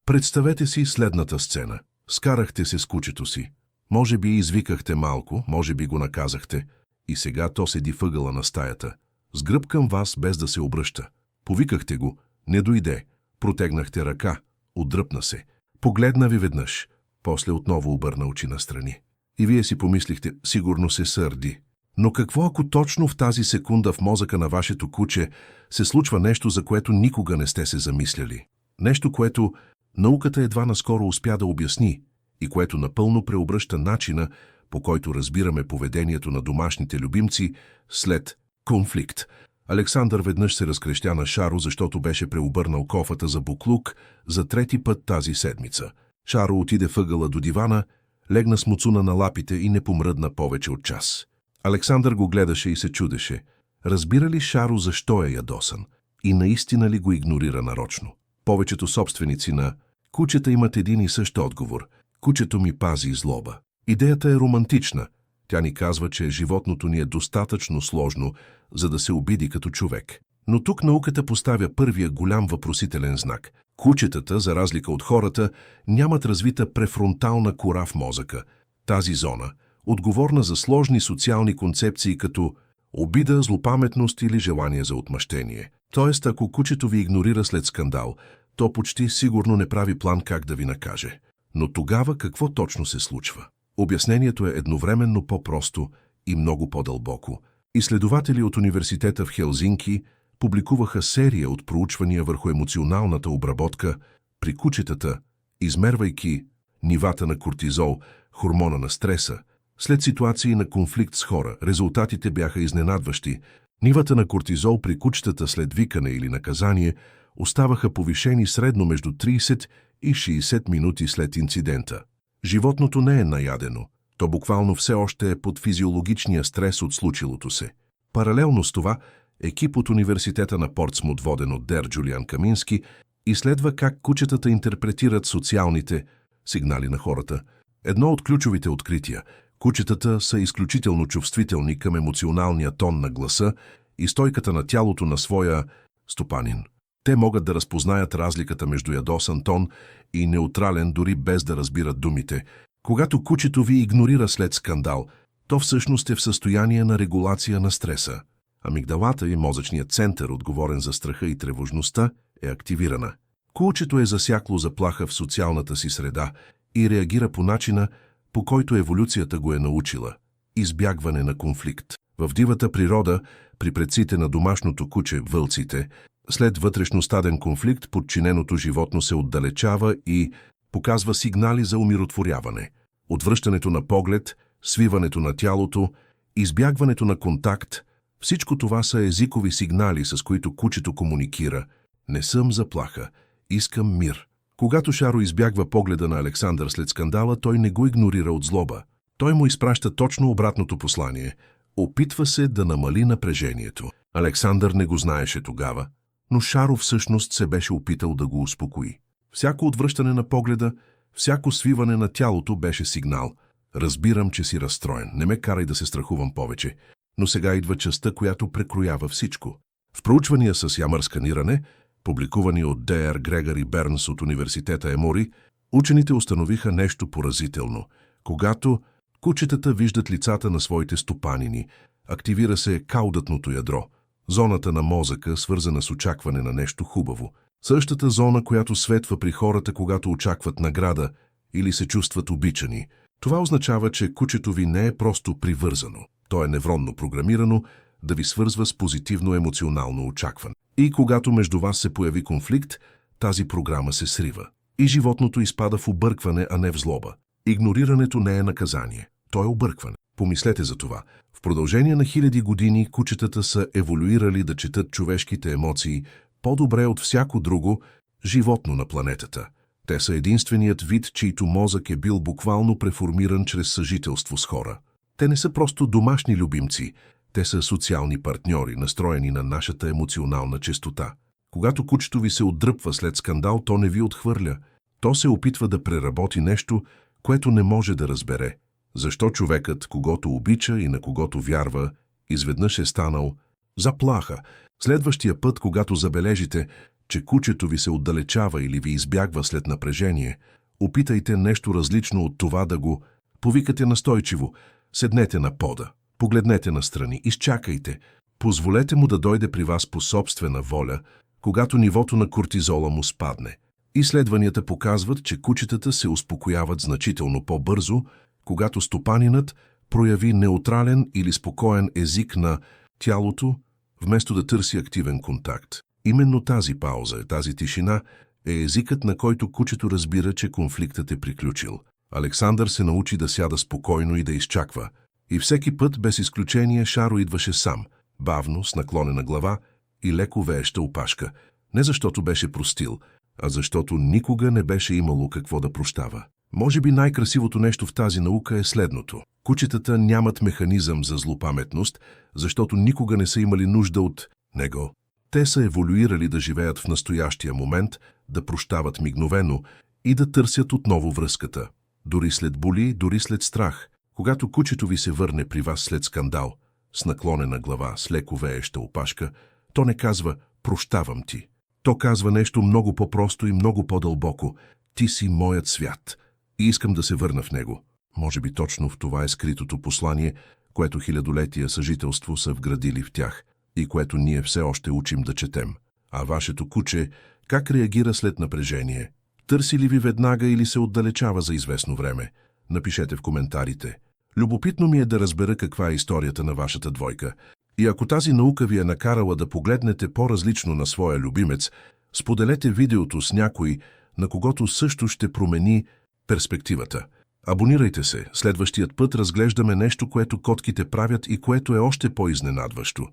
Представете си следната сцена. Скарахте се с кучето си. Може би извикахте малко, може би го наказахте. И сега то седи въгъла на стаята. С гръб към вас, без да се обръща. Повикахте го. Не дойде. Протегнахте ръка. Отдръпна се. Погледна ви веднъж. После отново обърна очи настрани. И вие си помислихте, сигурно се сърди. Но какво ако точно в тази секунда в мозъка на вашето куче се случва нещо, за което никога не сте се замисляли? Нещо, което науката едва наскоро успя да обясни и което напълно преобръща начина, по който разбираме поведението на домашните любимци след конфликт. Александър веднъж се разкрещя на Шаро, защото беше преобърнал кофата за буклук за трети път тази седмица. Шаро отиде въгъла до дивана, легна с муцуна на лапите и не помръдна повече от час. Александър го гледаше и се чудеше. Разбира ли Шаро защо е ядосан? И наистина ли го игнорира нарочно? Повечето собственици на кучета имат един и същ отговор. Кучето ми пази злоба. Идеята е романтична. Тя ни казва, че животното ни е достатъчно сложно, за да се обиди като човек. Но тук науката поставя първия голям въпросителен знак. Кучетата, за разлика от хората, нямат развита префронтална кора в мозъка. Тази зона, отговорна за сложни социални концепции като обида, злопаметност или желание за отмъщение. Тоест, ако кучето ви игнорира след скандал, то почти сигурно не прави план как да ви накаже. Но тогава какво точно се случва? Обяснението е едновременно по-просто и много по-дълбоко. Изследователи от университета в Хелзинки публикуваха серия от проучвания върху емоционалната обработка при кучетата, измервайки нивата на кортизол, хормона на стреса, след ситуации на конфликт с хора. Резултатите бяха изненадващи. Нивата на кортизол при кучетата след викане или наказание оставаха повишени средно между 30 и 60 минути след инцидента. Животното не е наядено. То буквално все още е под физиологичния стрес от случилото се. Паралелно с това, екип от университета на Портсмут, воден от Дер Джулиан Камински, изследва как кучетата интерпретират социалните сигнали на хората. Едно от ключовите открития – кучетата са изключително чувствителни към емоционалния тон на гласа и стойката на тялото на своя стопанин. Те могат да разпознаят разликата между ядосан тон и неутрален, дори без да разбират думите. Когато кучето ви игнорира след скандал, то всъщност е в състояние на регулация на стреса. Амигдалата и мозъчният център, отговорен за страха и тревожността, е активирана. Кучето е засякло заплаха в социалната си среда и реагира по начина, по който еволюцията го е научила – избягване на конфликт. В дивата природа, при предците на домашното куче, вълците, след вътрешностаден конфликт, подчиненото животно се отдалечава и показва сигнали за умиротворяване. Отвръщането на поглед, свиването на тялото, избягването на контакт – всичко това са езикови сигнали, с които кучето комуникира. Не съм заплаха, искам мир. Когато Шаро избягва погледа на Александър след скандала, той не го игнорира от злоба. Той му изпраща точно обратното послание. Опитва се да намали напрежението. Александър не го знаеше тогава, но Шаро всъщност се беше опитал да го успокои. Всяко отвръщане на погледа, всяко свиване на тялото беше сигнал. Разбирам, че си разстроен, не ме карай да се страхувам повече. Но сега идва частта, която прекроява всичко. В проучвания с ямър сканиране, публикувани от Д.Р. Грегори Бернс от университета Емори, учените установиха нещо поразително. Когато кучетата виждат лицата на своите стопанини, активира се каудатното ядро, зоната на мозъка, свързана с очакване на нещо хубаво. Същата зона, която светва при хората, когато очакват награда или се чувстват обичани. Това означава, че кучето ви не е просто привързано. То е невронно програмирано да ви свързва с позитивно емоционално очакване. И когато между вас се появи конфликт, тази програма се срива. И животното изпада в объркване, а не в злоба. Игнорирането не е наказание. То е объркване. Помислете за това. В продължение на хиляди години кучетата са еволюирали да четат човешките емоции по-добре от всяко друго животно на планетата. Те са единственият вид, чийто мозък е бил буквално преформиран чрез съжителство с хора. Те не са просто домашни любимци, те са социални партньори, настроени на нашата емоционална честота. Когато кучето ви се отдръпва след скандал, то не ви отхвърля. То се опитва да преработи нещо, което не може да разбере. Защо човекът, когото обича и на когото вярва, изведнъж е станал заплаха. Следващия път, когато забележите, че кучето ви се отдалечава или ви избягва след напрежение, опитайте нещо различно от това да го повикате настойчиво. Седнете на пода, погледнете настрани, изчакайте. Позволете му да дойде при вас по собствена воля, когато нивото на кортизола му спадне. Изследванията показват, че кучетата се успокояват значително по-бързо, когато стопанинът прояви неутрален или спокоен език на тялото, вместо да търси активен контакт. Именно тази пауза, тази тишина е езикът, на който кучето разбира, че конфликтът е приключил. Александър се научи да сяда спокойно и да изчаква. И всеки път, без изключение, Шаро идваше сам, бавно, с наклонена глава и леко вееща опашка. Не защото беше простил, а защото никога не беше имало какво да прощава. Може би най-красивото нещо в тази наука е следното. Кучетата нямат механизъм за злопаметност, защото никога не са имали нужда от него. Те са еволюирали да живеят в настоящия момент, да прощават мигновено и да търсят отново връзката. Дори след боли, дори след страх. Когато кучето ви се върне при вас след скандал, с наклонена глава, с леко вееща опашка, то не казва «прощавам ти». То казва нещо много по-просто и много по-дълбоко. Ти си моят свят и искам да се върна в него. Може би точно в това е скритото послание, което хилядолетия съжителство са вградили в тях и което ние все още учим да четем. А вашето куче как реагира след напрежение? Търси ли ви веднага или се отдалечава за известно време? Напишете в коментарите. Любопитно ми е да разбера каква е историята на вашата двойка. И ако тази наука ви е накарала да погледнете по-различно на своя любимец, споделете видеото с някой, на когото също ще промени перспективата. Абонирайте се. Следващият път разглеждаме нещо, което котките правят и което е още по-изненадващо.